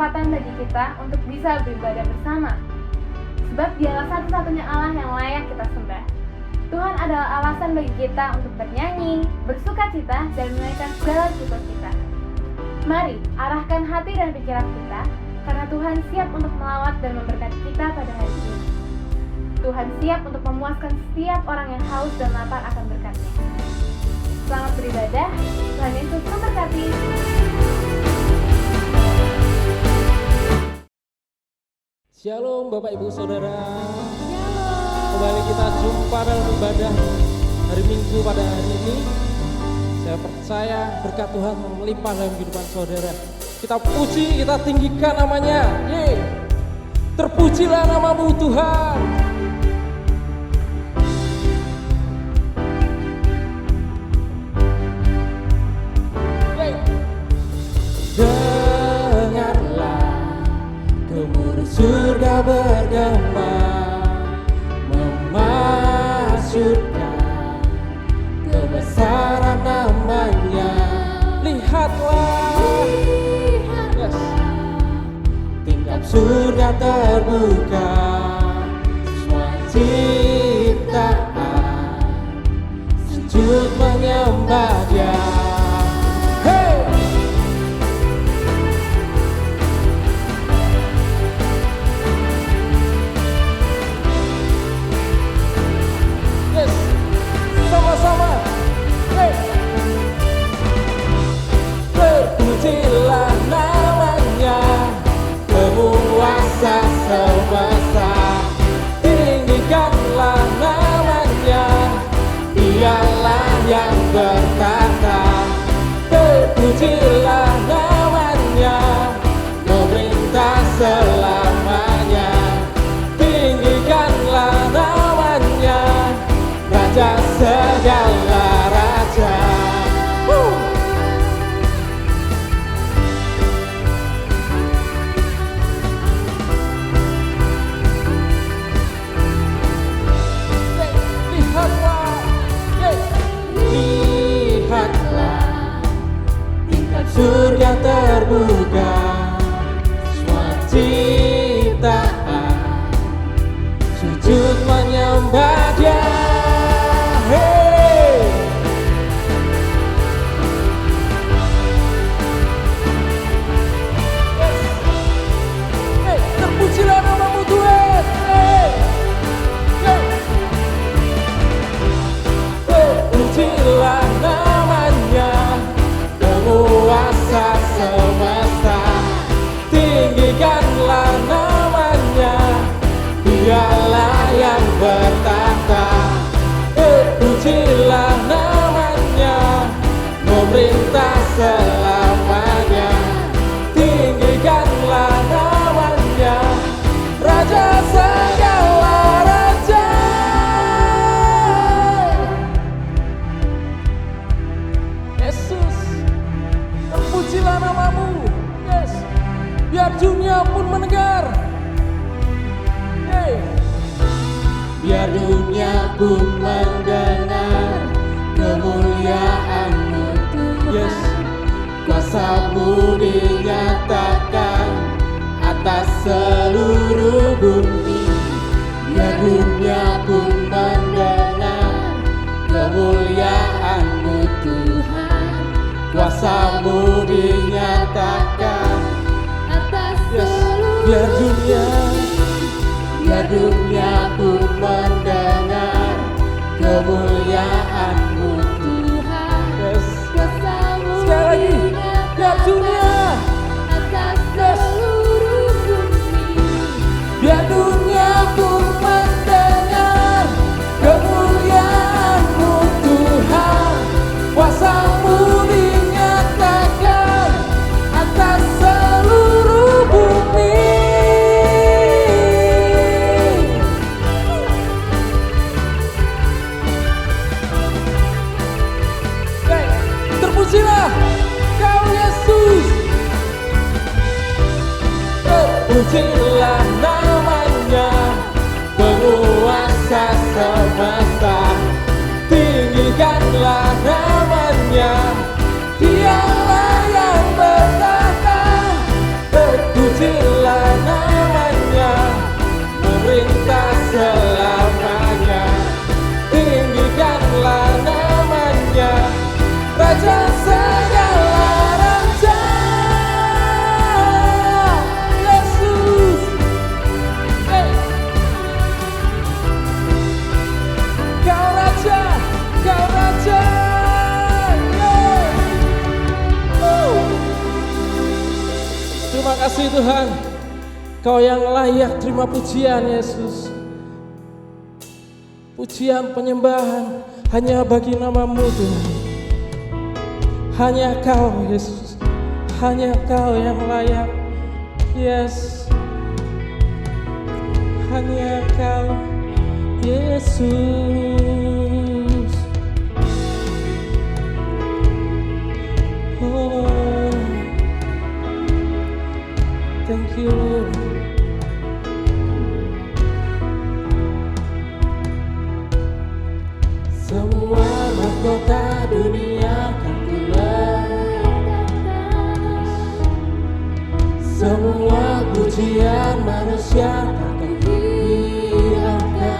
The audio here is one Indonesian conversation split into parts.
kesempatan bagi kita untuk bisa beribadah bersama. Sebab Dialah satu-satunya Allah yang layak kita sembah. Tuhan adalah alasan bagi kita untuk bernyanyi, bersukacita, dan menaikkan segala syukur kita. Mari arahkan hati dan pikiran kita, karena Tuhan siap untuk melawat dan memberkati kita pada hari ini. Tuhan siap untuk memuaskan setiap orang yang haus dan lapar akan berkat-Nya. Selamat beribadah, Tuhan Yesus memberkati. Shalom Bapak Ibu Saudara. Shalom. Kembali kita jumpa dalam ibadah hari Minggu pada hari ini. Saya percaya berkat Tuhan melimpah dalam kehidupan saudara. Kita puji, kita tinggikan namanya. Yeay. Terpujilah namamu Tuhan. Yeay. Dengarlah gemuruh surga bergema, memasyurkan kebesaran namanya. Lihatlah, yes. Tingkap surga terbuka, semua ciptaan sujud menyembah Dia. Hey! Yes, sama-sama. Hey! Terpujilah namanya, penguasa semesta. Tinggikanlah namanya, Dialah yang bertata. Terpujilah namanya, memerintah selamanya. Tinggikanlah namanya, Raja segala raja. Lihatlah, tingkap surga terbuka, semua ciptaan sujud menyembah Dia. Hey! Yes. Hey, terpujilah namamu Tuhan. Hey! Yo! Terpujilah namanya, penguasa semesta. Tinggikanlah namanya, Dialah yang bertata. Terpujilah namanya, memerintah selamanya. Tinggikanlah namanya, Raja segala raja. Yesus, terpujilah namamu. Yes, biar dunia pun mendengar. Hey. Biar dunia pun mendengar kemuliaan-Mu Tuhan. Yes. Kuasa-Mu dinyatakan atas seluruh bumi. Biar dunia pun mendengar kemuliaan-Mu Tuhan. Kuasa-Mu dinyatakan atas seluruh. Biar dunia pun mendengar kemuliaan-Mu Tuhan. Yes. Kuasa-Mu sekali lagi. Biar dunia atas seluruh bumi. Biar dunia pun mendengar kemuliaan-Mu Tuhan. Kuasa-Mu dinyatakan atas seluruh bumi. kasih Tuhan, Kau yang layak terima pujian Yesus. Pujian penyembahan hanya bagi nama-Mu Tuhan. Hanya Kau Yesus, hanya Kau yang layak. Yes, hanya Kau Yesus. Oh, thank you Lord. Semua mahkota dunia kan ku letakkan, semua pujian manusia takkan hiraukan,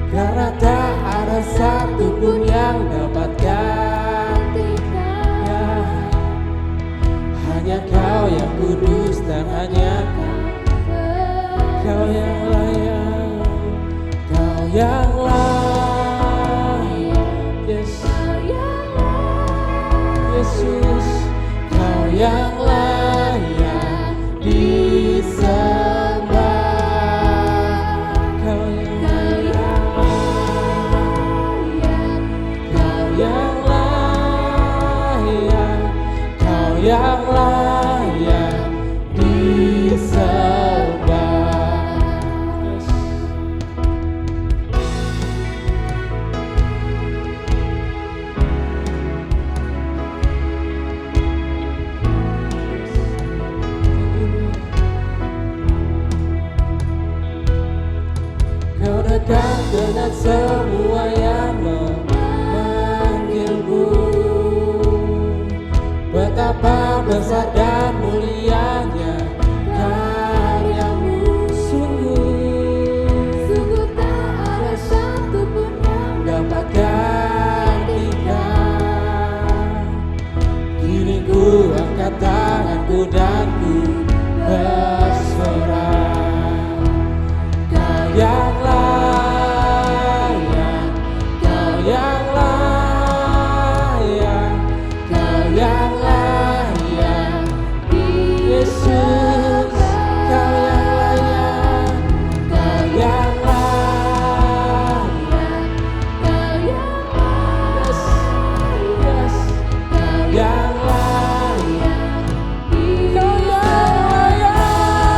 karena tak ada satupun yang dapat gantikannya. Hanya Kau yang kudus dan hanya Kau yang layak, Kau yang layak, yes, Yesus, Kau yang layak disembah, Kau yang layak, Kau yang layak, Kau yang layak disembah. Yes. Kau dekat dengan semua yang memanggilmu. Betapa besar dan mulianya karya-Mu. Sungguh tak ada satupun yang dapat gantikan. Kini ku angkat tanganku dan ku bersorak, Kau yang layak, Kau yang layak, Kau yang layak, Yesus, Kau yang layak, Kau yang layak, yes, yes, Kau yang layak, Kau yang Kau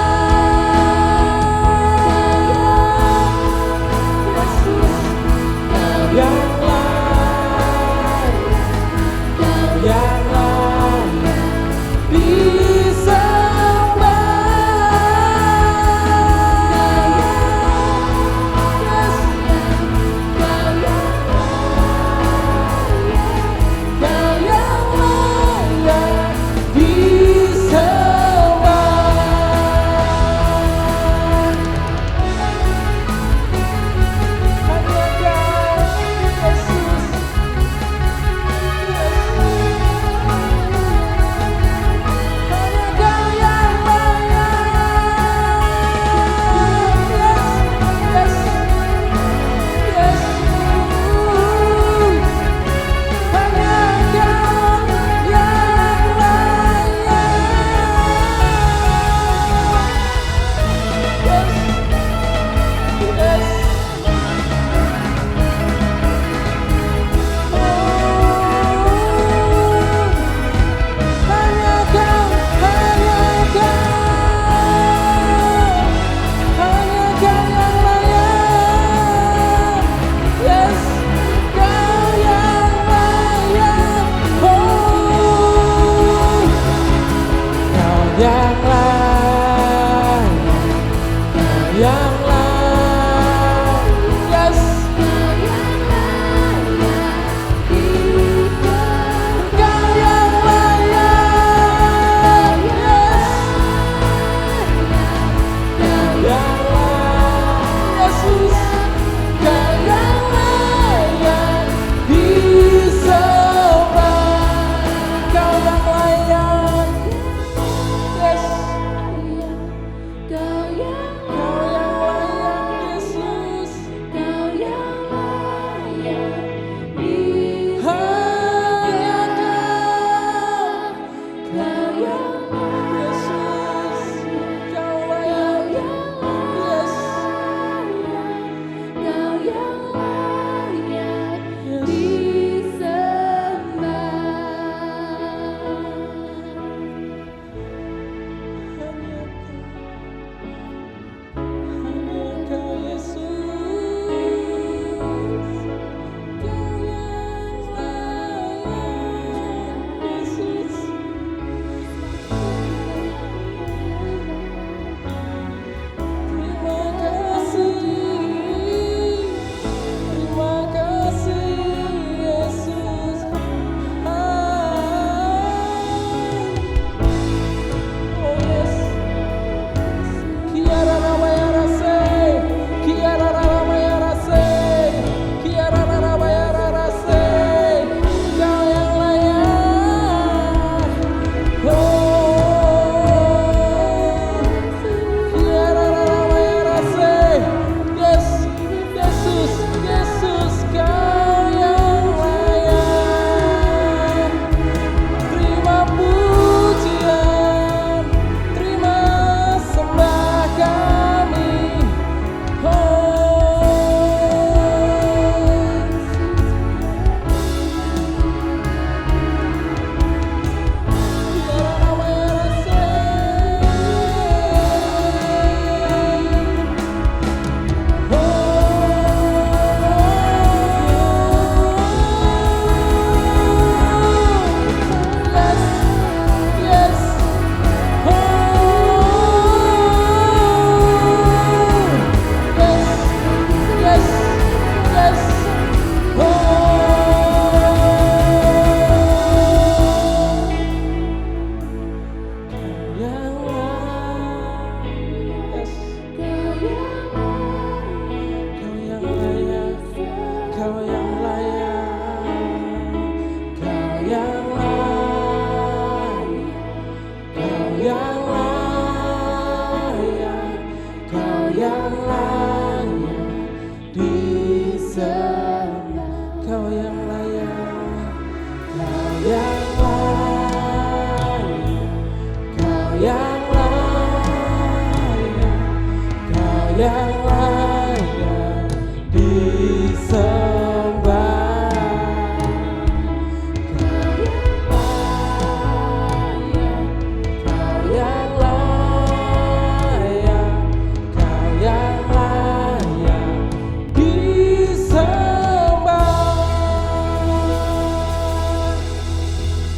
yang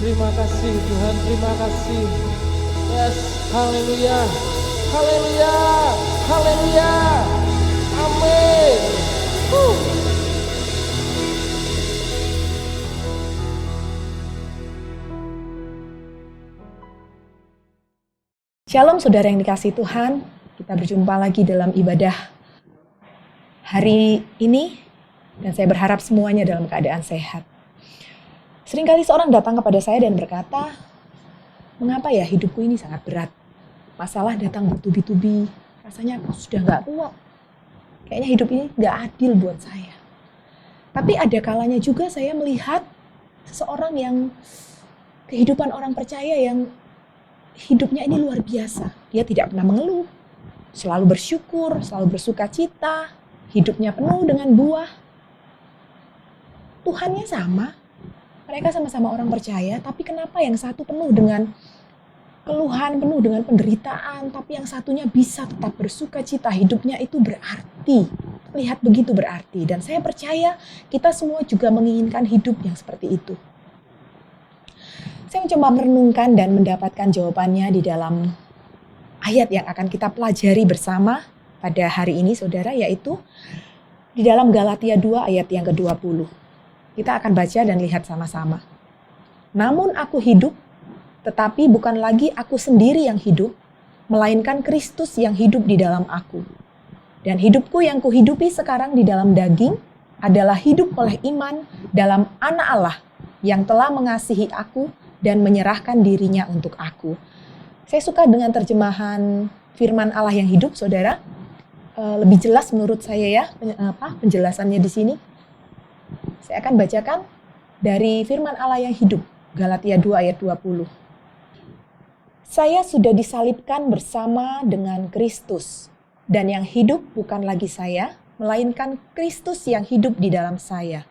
Terima kasih Tuhan, terima kasih. Yes, haleluya, haleluya, haleluya, amin. Shalom saudara yang dikasihi Tuhan, kita berjumpa lagi dalam ibadah hari ini dan saya berharap semuanya dalam keadaan sehat. Seringkali seorang datang kepada saya dan berkata, mengapa ya hidupku ini sangat berat? Masalah datang bertubi-tubi, rasanya aku sudah gak kuat. Kayaknya hidup ini gak adil buat saya. Tapi ada kalanya juga saya melihat seseorang yang kehidupan orang percaya yang hidupnya ini luar biasa. Dia tidak pernah mengeluh, selalu bersyukur, selalu bersuka cita, hidupnya penuh dengan buah. Tuhannya sama, mereka sama-sama orang percaya, tapi kenapa yang satu penuh dengan keluhan, penuh dengan penderitaan, tapi yang satunya bisa tetap bersuka cita, hidupnya itu berarti. Lihat begitu berarti, dan saya percaya kita semua juga menginginkan hidup yang seperti itu. Saya mencoba merenungkan dan mendapatkan jawabannya di dalam ayat yang akan kita pelajari bersama pada hari ini, saudara, yaitu di dalam Galatia 2 ayat yang ke-20. Kita akan baca dan lihat sama-sama. Namun aku hidup, tetapi bukan lagi aku sendiri yang hidup, melainkan Kristus yang hidup di dalam aku. Dan hidupku yang kuhidupi sekarang di dalam daging adalah hidup oleh iman dalam Anak Allah yang telah mengasihi aku dan menyerahkan dirinya untuk aku. Saya suka dengan terjemahan firman Allah yang hidup, saudara. Lebih jelas menurut saya ya penjelasannya di sini. Saya akan bacakan dari firman Allah yang hidup, Galatia 2 ayat 20. Saya sudah disalibkan bersama dengan Kristus, dan yang hidup bukan lagi saya, melainkan Kristus yang hidup di dalam saya.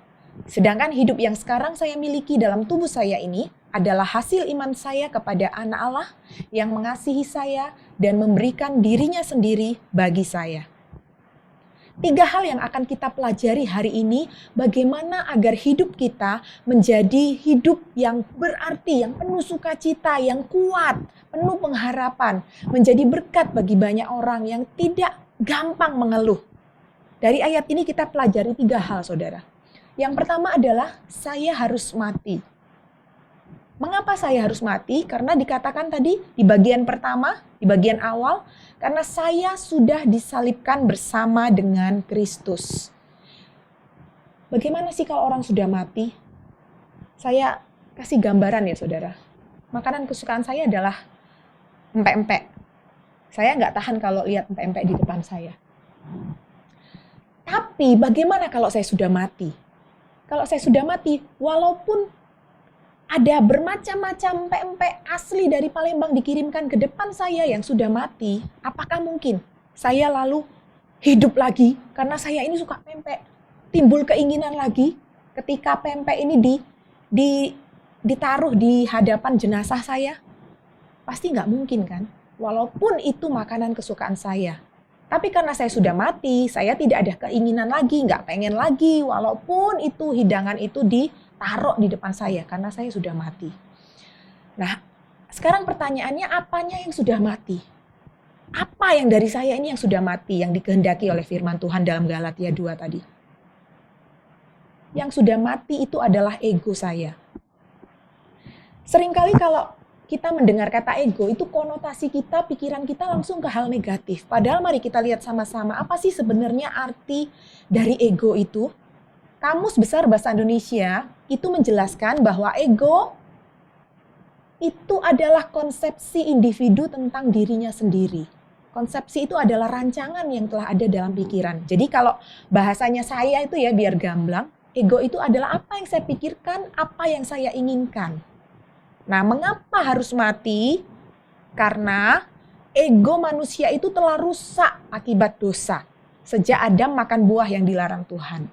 Sedangkan hidup yang sekarang saya miliki dalam tubuh saya ini adalah hasil iman saya kepada Anak Allah yang mengasihi saya dan memberikan dirinya sendiri bagi saya. 3 hal yang akan kita pelajari hari ini, bagaimana agar hidup kita menjadi hidup yang berarti, yang penuh sukacita, yang kuat, penuh pengharapan, menjadi berkat bagi banyak orang yang tidak gampang mengeluh. Dari ayat ini kita pelajari 3 hal, saudara. Yang pertama adalah saya harus mati. Mengapa saya harus mati? Karena dikatakan tadi di bagian pertama, di bagian awal, karena saya sudah disalibkan bersama dengan Kristus. Bagaimana sih kalau orang sudah mati? Saya kasih gambaran ya saudara. Makanan kesukaan saya adalah empek-empek. Saya nggak tahan kalau lihat empek-empek di depan saya. Tapi bagaimana kalau saya sudah mati? Kalau saya sudah mati, walaupun ada bermacam-macam empek-empek asli dari Palembang dikirimkan ke depan saya yang sudah mati, apakah mungkin saya lalu hidup lagi karena saya ini suka pempek? Timbul keinginan lagi ketika pempek ini ditaruh di hadapan jenazah saya? Pasti nggak mungkin kan? Walaupun itu makanan kesukaan saya. Tapi karena saya sudah mati, saya tidak ada keinginan lagi, nggak pengen lagi, walaupun itu hidangan itu ditaruh di depan saya, karena saya sudah mati. Nah, sekarang pertanyaannya, apanya yang sudah mati? Apa yang dari saya ini yang sudah mati, yang dikehendaki oleh firman Tuhan dalam Galatia 2 tadi? Yang sudah mati itu adalah ego saya. Seringkali kalau kita mendengar kata ego, itu konotasi kita, pikiran kita langsung ke hal negatif. Padahal mari kita lihat sama-sama, apa sih sebenarnya arti dari ego itu? Kamus Besar Bahasa Indonesia itu menjelaskan bahwa ego itu adalah konsepsi individu tentang dirinya sendiri. Konsepsi itu adalah rancangan yang telah ada dalam pikiran. Jadi kalau bahasanya saya itu ya biar gamblang, ego itu adalah apa yang saya pikirkan, apa yang saya inginkan. Nah, mengapa harus mati? Karena ego manusia itu telah rusak akibat dosa. Sejak Adam makan buah yang dilarang Tuhan.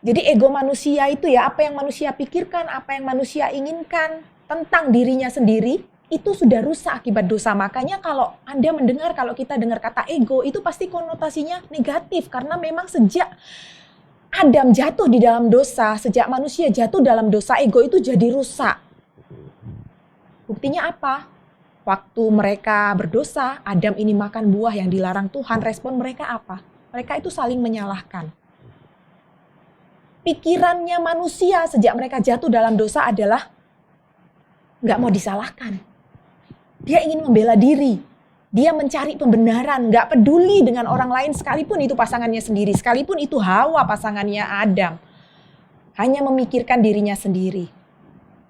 Jadi ego manusia itu ya, apa yang manusia pikirkan, apa yang manusia inginkan tentang dirinya sendiri, itu sudah rusak akibat dosa. Makanya kalau Anda mendengar, kalau kita dengar kata ego, itu pasti konotasinya negatif. Karena memang sejak Adam jatuh di dalam dosa, sejak manusia jatuh dalam dosa, ego itu jadi rusak. Buktinya apa? Waktu mereka berdosa, Adam ini makan buah yang dilarang Tuhan, respon mereka apa? Mereka itu saling menyalahkan. Pikirannya manusia sejak mereka jatuh dalam dosa adalah nggak mau disalahkan. Dia ingin membela diri. Dia mencari pembenaran, nggak peduli dengan orang lain sekalipun itu pasangannya sendiri, sekalipun itu Hawa pasangannya Adam. Hanya memikirkan dirinya sendiri.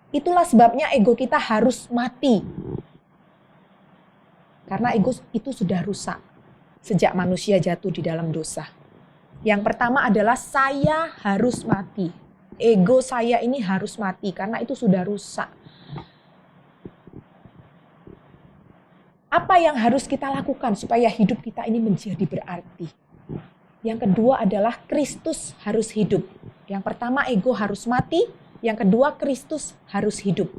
Itulah sebabnya ego kita harus mati. Karena ego itu sudah rusak sejak manusia jatuh di dalam dosa. Yang pertama adalah saya harus mati. Ego saya ini harus mati karena itu sudah rusak. Apa yang harus kita lakukan supaya hidup kita ini menjadi berarti? Yang kedua adalah Kristus harus hidup. Yang pertama ego harus mati. Yang kedua, Kristus harus hidup.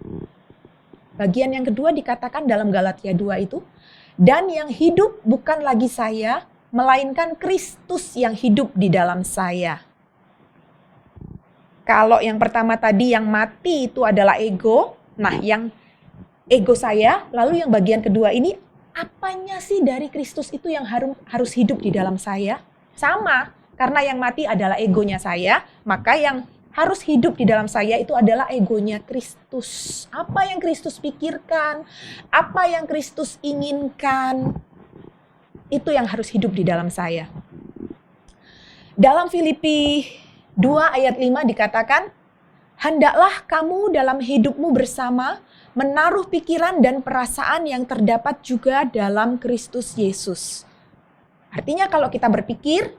Bagian yang kedua dikatakan dalam Galatia 2 itu, dan yang hidup bukan lagi saya, melainkan Kristus yang hidup di dalam saya. Kalau yang pertama tadi yang mati itu adalah ego, nah yang ego saya, lalu yang bagian kedua ini, apanya sih dari Kristus itu yang harus hidup di dalam saya? Sama, karena yang mati adalah egonya saya, maka yang harus hidup di dalam saya itu adalah egonya Kristus. Apa yang Kristus pikirkan, apa yang Kristus inginkan, itu yang harus hidup di dalam saya. Dalam Filipi 2 ayat 5 dikatakan, hendaklah kamu dalam hidupmu bersama menaruh pikiran dan perasaan yang terdapat juga dalam Kristus Yesus. Artinya kalau kita berpikir,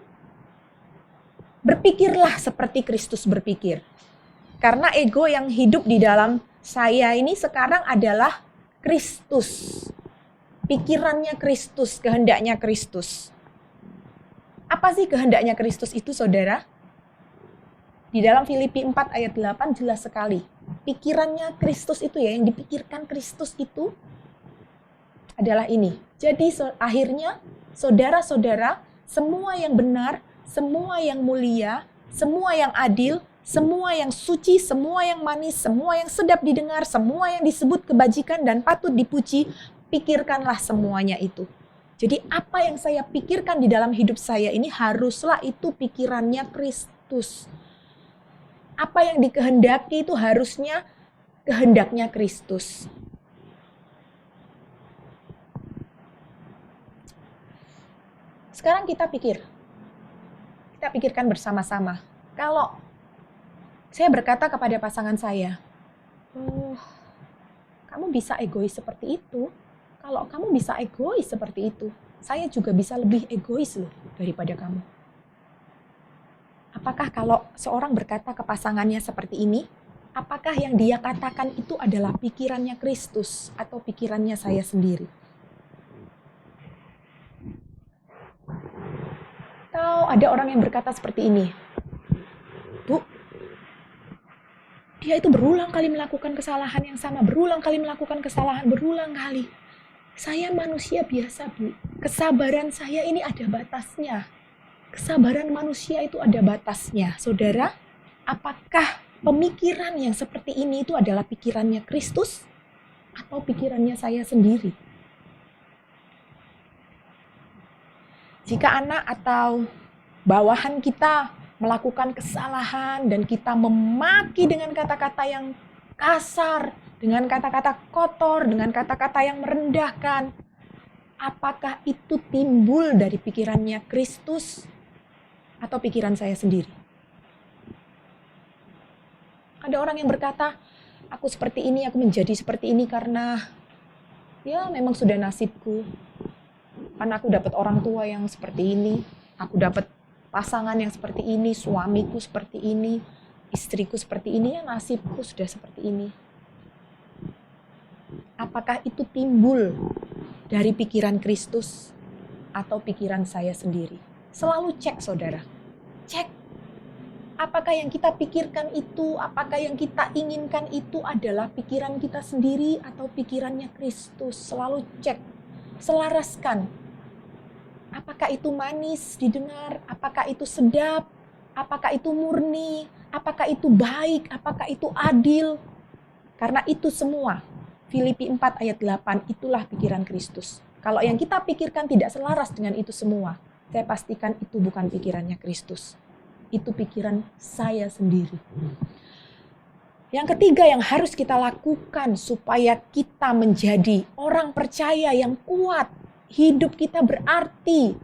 berpikirlah seperti Kristus berpikir. Karena ego yang hidup di dalam saya ini sekarang adalah Kristus. Pikirannya Kristus, kehendaknya Kristus. Apa sih kehendaknya Kristus itu, saudara? Di dalam Filipi 4 ayat 8 jelas sekali. Pikirannya Kristus itu ya, yang dipikirkan Kristus itu adalah ini. Jadi akhirnya, saudara-saudara, semua yang benar, semua yang mulia, semua yang adil, semua yang suci, semua yang manis, semua yang sedap didengar, semua yang disebut kebajikan dan patut dipuji, pikirkanlah semuanya itu. Jadi apa yang saya pikirkan di dalam hidup saya ini haruslah itu pikirannya Kristus. Apa yang dikehendaki itu harusnya kehendaknya Kristus. Sekarang kita pikirkan bersama-sama. Kalau saya berkata kepada pasangan saya, "Oh, kamu bisa egois seperti itu. Kalau kamu bisa egois seperti itu, saya juga bisa lebih egois loh daripada kamu." Apakah kalau seorang berkata ke pasangannya seperti ini, apakah yang dia katakan itu adalah pikirannya Kristus atau pikirannya saya sendiri? Atau ada orang yang berkata seperti ini, "Bu, dia itu berulang kali melakukan kesalahan yang sama, berulang kali. Saya manusia biasa, Bu. Kesabaran saya ini ada batasnya. Kesabaran manusia itu ada batasnya." Saudara, apakah pemikiran yang seperti ini itu adalah pikirannya Kristus atau pikirannya saya sendiri? Jika anak atau bawahan kita melakukan kesalahan dan kita memaki dengan kata-kata yang kasar, dengan kata-kata kotor, dengan kata-kata yang merendahkan, apakah itu timbul dari pikirannya Kristus atau pikiran saya sendiri? Ada orang yang berkata, "Aku seperti ini, aku menjadi seperti ini karena ya memang sudah nasibku. Karena aku dapat orang tua yang seperti ini, aku dapat pasangan yang seperti ini, suamiku seperti ini, istriku seperti ini, ya nasibku sudah seperti ini." Apakah itu timbul dari pikiran Kristus atau pikiran saya sendiri? Selalu cek, saudara. Cek. Apakah yang kita pikirkan itu, apakah yang kita inginkan itu adalah pikiran kita sendiri atau pikirannya Kristus? Selalu cek. Selaraskan. Apakah itu manis didengar? Apakah itu sedap? Apakah itu murni? Apakah itu baik? Apakah itu adil? Karena itu semua, Filipi 4 ayat 8, itulah pikiran Kristus. Kalau yang kita pikirkan tidak selaras dengan itu semua, saya pastikan itu bukan pikirannya Kristus. Itu pikiran saya sendiri. Yang ketiga yang harus kita lakukan supaya kita menjadi orang percaya yang kuat, hidup kita berarti,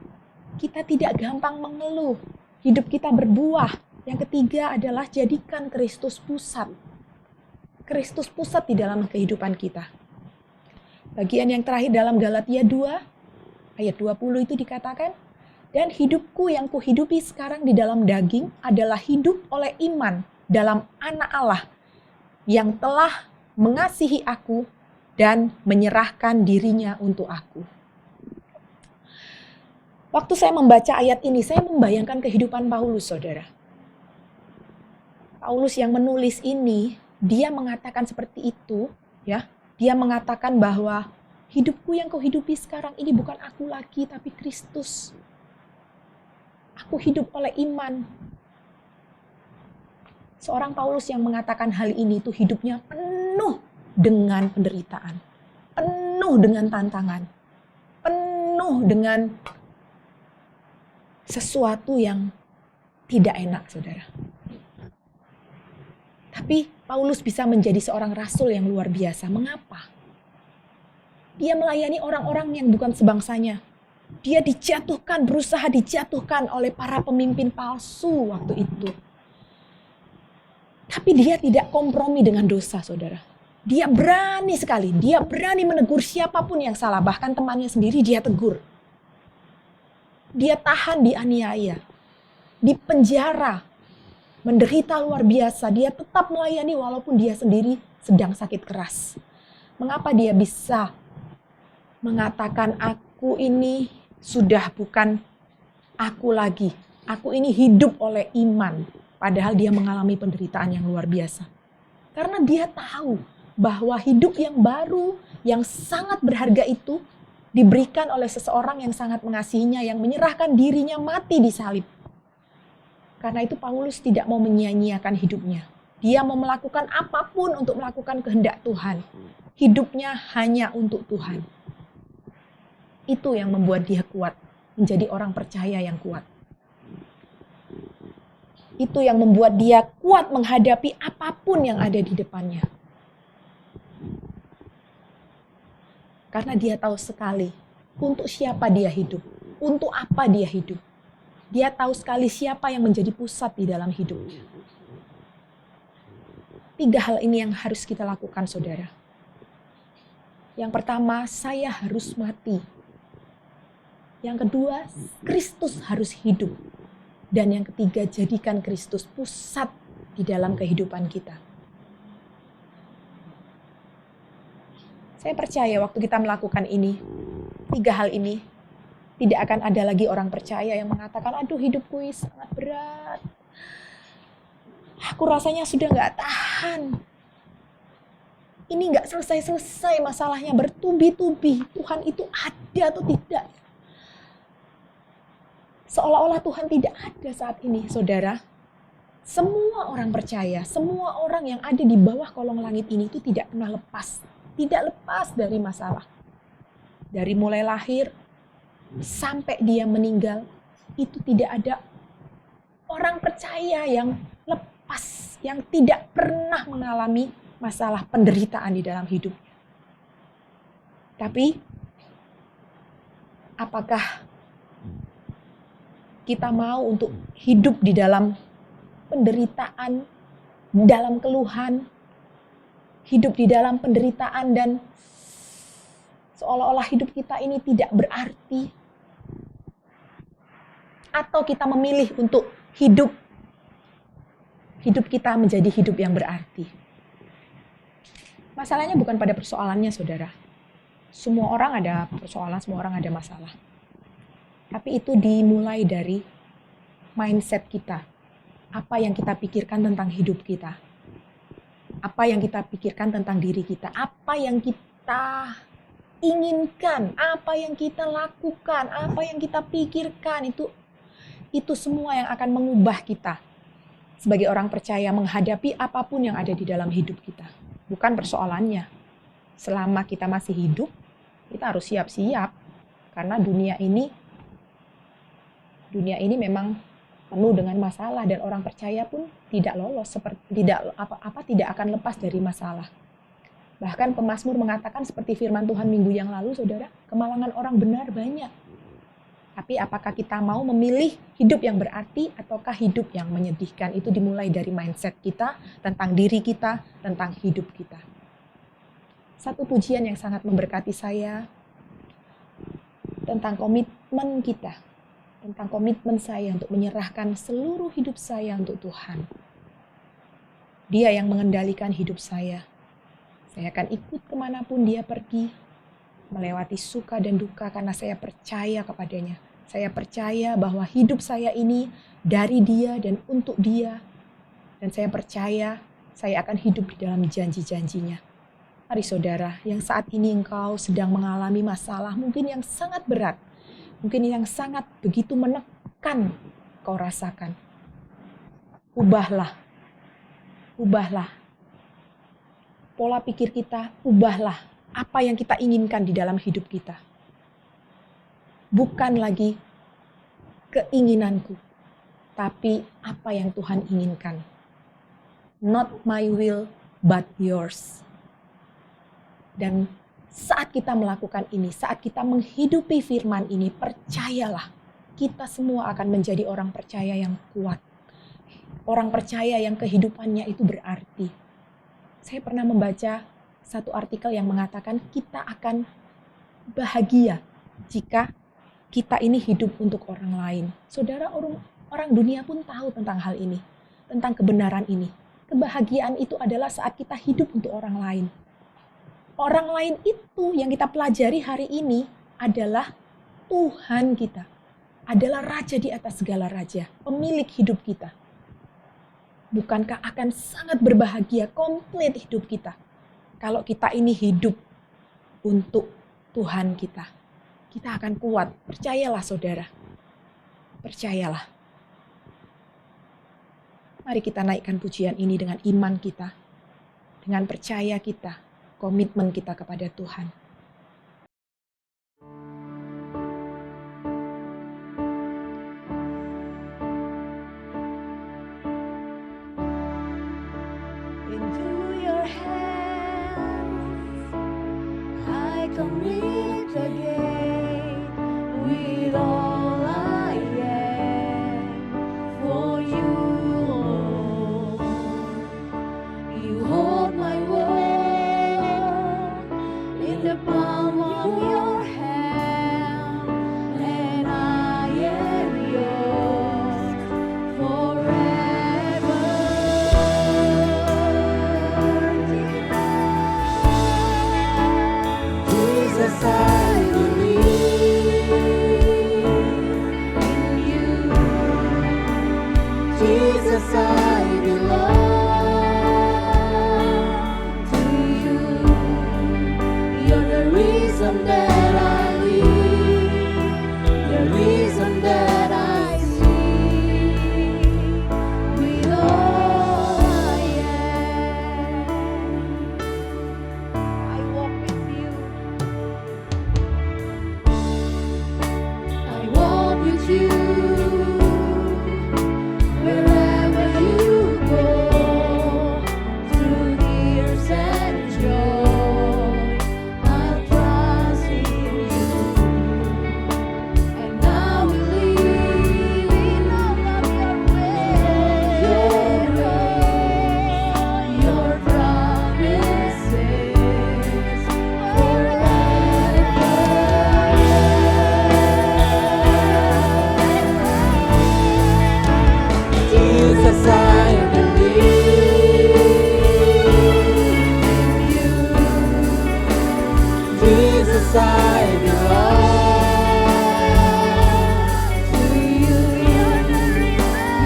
kita tidak gampang mengeluh, hidup kita berbuah. Yang ketiga adalah jadikan Kristus pusat. Kristus pusat di dalam kehidupan kita. Bagian yang terakhir dalam Galatia 2, ayat 20 itu dikatakan, "Dan hidupku yang kuhidupi sekarang di dalam daging adalah hidup oleh iman dalam Anak Allah yang telah mengasihi aku dan menyerahkan dirinya untuk aku." Waktu saya membaca ayat ini, saya membayangkan kehidupan Paulus, saudara. Paulus yang menulis ini, dia mengatakan seperti itu, ya. Dia mengatakan bahwa hidupku yang kuhidupi sekarang ini bukan aku lagi, tapi Kristus. Aku hidup oleh iman. Seorang Paulus yang mengatakan hal ini itu hidupnya penuh dengan penderitaan, penuh dengan tantangan, penuh dengan sesuatu yang tidak enak, saudara. Tapi Paulus bisa menjadi seorang rasul yang luar biasa. Mengapa? Dia melayani orang-orang yang bukan sebangsanya. Dia dijatuhkan, berusaha dijatuhkan oleh para pemimpin palsu waktu itu. Tapi dia tidak kompromi dengan dosa, saudara. Dia berani sekali, dia berani menegur siapapun yang salah. Bahkan temannya sendiri dia tegur. Dia tahan dianiaya, di penjara, menderita luar biasa. Dia tetap melayani walaupun dia sendiri sedang sakit keras. Mengapa dia bisa mengatakan, "Aku ini sudah bukan aku lagi. Aku ini hidup oleh iman." Padahal dia mengalami penderitaan yang luar biasa. Karena dia tahu bahwa hidup yang baru, yang sangat berharga itu diberikan oleh seseorang yang sangat mengasihinya, yang menyerahkan dirinya mati di salib. Karena itu Paulus tidak mau menyia-nyiakan hidupnya. Dia mau melakukan apapun untuk melakukan kehendak Tuhan. Hidupnya hanya untuk Tuhan. Itu yang membuat dia kuat, menjadi orang percaya yang kuat. Itu yang membuat dia kuat menghadapi apapun yang ada di depannya. Karena dia tahu sekali untuk siapa dia hidup, untuk apa dia hidup. Dia tahu sekali siapa yang menjadi pusat di dalam hidupnya. 3 hal ini yang harus kita lakukan, saudara. Yang pertama, saya harus mati. Yang kedua, Kristus harus hidup. Dan yang ketiga, jadikan Kristus pusat di dalam kehidupan kita. Saya percaya waktu kita melakukan ini, 3 hal ini, tidak akan ada lagi orang percaya yang mengatakan, aduh hidupku ini sangat berat. Aku rasanya sudah gak tahan. Ini gak selesai-selesai masalahnya, bertubi-tubi. Tuhan itu ada atau tidak? Seolah-olah Tuhan tidak ada saat ini, saudara. Semua orang percaya, semua orang yang ada di bawah kolong langit ini itu tidak pernah lepas. Tidak lepas dari masalah. Dari mulai lahir sampai dia meninggal, itu tidak ada orang percaya yang lepas, yang tidak pernah mengalami masalah penderitaan di dalam hidupnya. Tapi, apakah kita mau untuk hidup di dalam penderitaan, dalam keluhan, hidup di dalam penderitaan dan seolah-olah hidup kita ini tidak berarti? Atau kita memilih untuk hidup kita menjadi hidup yang berarti? Masalahnya bukan pada persoalannya, saudara. Semua orang ada persoalan, semua orang ada masalah. Tapi itu dimulai dari mindset kita. Apa yang kita pikirkan tentang hidup kita. Apa yang kita pikirkan tentang diri kita. Apa yang kita inginkan. Apa yang kita lakukan. Apa yang kita pikirkan. Itu semua yang akan mengubah kita. Sebagai orang percaya menghadapi apapun yang ada di dalam hidup kita. Bukan persoalannya. Selama kita masih hidup, kita harus siap-siap. Karena dunia ini memang penuh dengan masalah dan orang percaya pun tidak lolos, tidak akan lepas dari masalah. Bahkan pemazmur mengatakan seperti firman Tuhan minggu yang lalu, saudara, kemalangan orang benar banyak. Tapi apakah kita mau memilih hidup yang berarti ataukah hidup yang menyedihkan? Itu dimulai dari mindset kita, tentang diri kita, tentang hidup kita. Satu pujian yang sangat memberkati saya tentang komitmen kita. Tentang komitmen saya untuk menyerahkan seluruh hidup saya untuk Tuhan. Dia yang mengendalikan hidup saya. Saya akan ikut kemanapun dia pergi, melewati suka dan duka karena saya percaya kepadanya. Saya percaya bahwa hidup saya ini dari dia dan untuk dia. Dan saya percaya saya akan hidup di dalam janji-janjinya. Mari saudara, yang saat ini engkau sedang mengalami masalah mungkin yang sangat berat. Mungkin yang sangat begitu menekan kau rasakan. Ubahlah pola pikir kita, ubahlah apa yang kita inginkan di dalam hidup kita. Bukan lagi keinginanku, tapi apa yang Tuhan inginkan. Not my will, but yours. Dan saat kita melakukan ini, saat kita menghidupi firman ini, percayalah, kita semua akan menjadi orang percaya yang kuat. Orang percaya yang kehidupannya itu berarti. Saya pernah membaca satu artikel yang mengatakan kita akan bahagia jika kita ini hidup untuk orang lain. Saudara, orang dunia pun tahu tentang hal ini, tentang kebenaran ini. Kebahagiaan itu adalah saat kita hidup untuk orang lain. Orang lain itu yang kita pelajari hari ini adalah Tuhan kita. Adalah Raja di atas segala raja, pemilik hidup kita. Bukankah akan sangat berbahagia, komplit hidup kita, kalau kita ini hidup untuk Tuhan kita. Kita akan kuat, percayalah saudara. Percayalah. Mari kita naikkan pujian ini dengan iman kita, dengan percaya kita, komitmen kita kepada Tuhan. Into your hands I commit Jesus, I belong to you. You're the reason that I live, the reason that I see. With all I am, I walk with you. I walk with you. Wherever you go, through tears and joy, I'll trust in you. And I will live in all of your ways, your promises forever. Jesus, I believe in you. Jesus, I belong to you.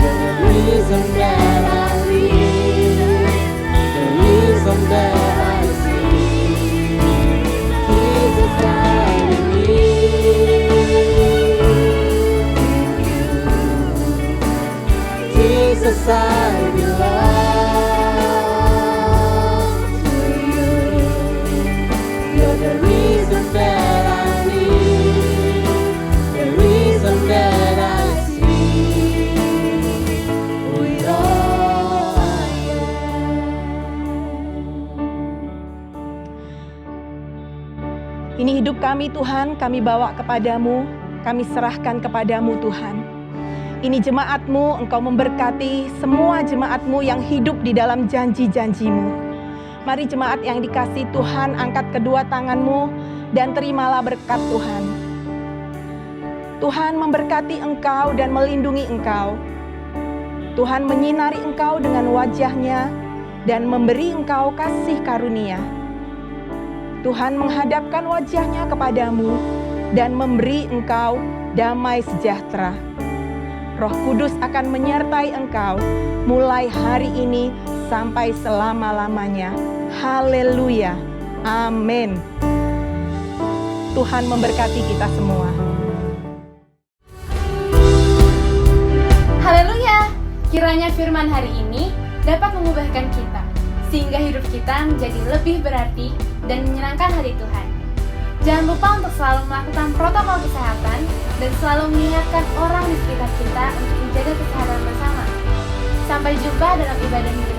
You're the reason that I live, the reason that I see. Jesus, I believe in you. Jesus, I belong to you. You're the reason that I live, the reason that I see. With all I am. Ini hidup kami Tuhan, kami bawa kepadamu, kami serahkan kepadamu Tuhan. Ini jemaat-Mu, Engkau memberkati semua jemaat-Mu yang hidup di dalam janji-janji-Mu. Mari jemaat yang dikasihi Tuhan, angkat kedua tangan-Mu dan terimalah berkat Tuhan. Tuhan memberkati engkau dan melindungi engkau. Tuhan menyinari engkau dengan wajah-Nya dan memberi engkau kasih karunia. Tuhan menghadapkan wajah-Nya kepadamu dan memberi engkau damai sejahtera. Roh Kudus akan menyertai engkau mulai hari ini sampai selama-lamanya. Haleluya. Amin. Tuhan memberkati kita semua. Haleluya! Kiranya firman hari ini dapat mengubahkan kita, sehingga hidup kita menjadi lebih berarti dan menyenangkan hati Tuhan. Jangan lupa untuk selalu melakukan protokol kesehatan dan selalu mengingatkan orang di sekitar kita untuk menjaga kesehatan bersama. Sampai jumpa dalam ibadah minggu